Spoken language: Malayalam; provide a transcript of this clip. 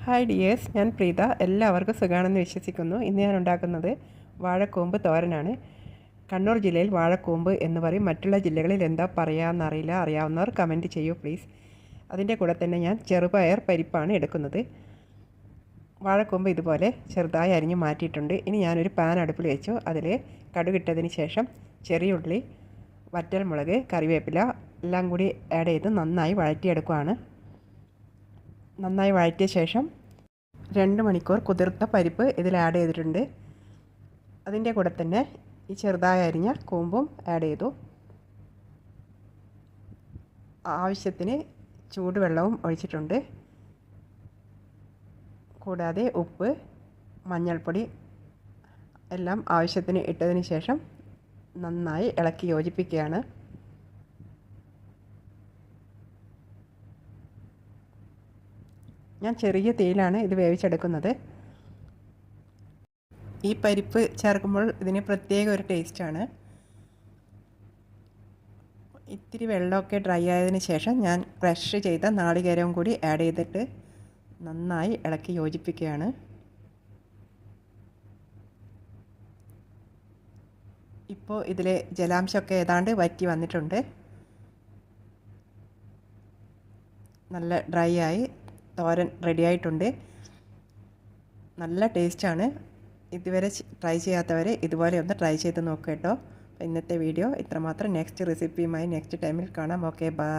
ഹായ് ഡിയേഴ്സ്, ഞാൻ പ്രീത. എല്ലാവർക്കും സുഖമാണെന്ന് വിശ്വസിക്കുന്നു. ഇന്ന് ഞാൻ ഉണ്ടാക്കുന്നത് വാഴക്കൂമ്പ് തോരനാണ്. കണ്ണൂർ ജില്ലയിൽ വാഴക്കൂമ്പ് എന്ന് പറയും. മറ്റുള്ള ജില്ലകളിൽ എന്താ പറയാമെന്നറിയില്ല. അറിയാവുന്നവർ കമൻറ്റ് ചെയ്യൂ പ്ലീസ്. അതിൻ്റെ കൂടെ തന്നെ ഞാൻ ചെറുപയർ പരിപ്പാണ് എടുക്കുന്നത്. വാഴക്കൂമ്പ് ഇതുപോലെ ചെറുതായി അരിഞ്ഞ് മാറ്റിയിട്ടുണ്ട്. ഇനി ഞാനൊരു പാൻ അടുപ്പിൽ വെച്ചു. അതിൽ കടുകിട്ടതിന് ശേഷം ചെറിയ ഉള്ളി, വറ്റൽമുളക്, കറിവേപ്പില എല്ലാം കൂടി ആഡ് ചെയ്ത് നന്നായി വഴറ്റിയെടുക്കുകയാണ്. നന്നായി വഴറ്റിയ ശേഷം 2 മണിക്കൂർ കുതിർത്ത പരിപ്പ് ഇതിൽ ആഡ് ചെയ്തിട്ടുണ്ട്. അതിൻ്റെ കൂടെ തന്നെ ഈ ചെറുതായി അരിഞ്ഞ കൂമ്പും ആഡ് ചെയ്തു. ആവശ്യത്തിന് ചൂടുവെള്ളവും ഒഴിച്ചിട്ടുണ്ട്. കൂടാതെ ഉപ്പ്, മഞ്ഞൾപ്പൊടി എല്ലാം ആവശ്യത്തിന് ഇട്ടതിന് ശേഷം നന്നായി ഇളക്കി യോജിപ്പിക്കുകയാണ്. ഞാൻ ചെറിയ തീയിലാണ് ഇത് വേവിച്ചെടുക്കുന്നത്. ഈ പരിപ്പ് ചേർക്കുമ്പോൾ ഇതിന് പ്രത്യേക ഒരു ടേസ്റ്റാണ്. ഇത്തിരി വെള്ളമൊക്കെ ഡ്രൈ ആയതിനു ശേഷം ഞാൻ ക്രഷ് ചെയ്ത നാളികേരവും കൂടി ആഡ് ചെയ്തിട്ട് നന്നായി ഇളക്കി യോജിപ്പിക്കുകയാണ്. ഇപ്പോൾ ഇതിലെ ജലാംശമൊക്കെ ഏതാണ്ട് വറ്റി വന്നിട്ടുണ്ട്. നല്ല ഡ്രൈ ആയി തോരൻ റെഡി ആയിട്ടുണ്ട്. നല്ല ടേസ്റ്റാണ്. ഇതുവരെ ട്രൈ ചെയ്യാത്തവർ ഇതുപോലെ ഒന്ന് ട്രൈ ചെയ്ത് നോക്കുക കേട്ടോ. ഇന്നത്തെ വീഡിയോ ഇത്രമാത്രം. നെക്സ്റ്റ് റെസിപ്പിയുമായി നെക്സ്റ്റ് ടൈമിൽ കാണാം. Okay, by.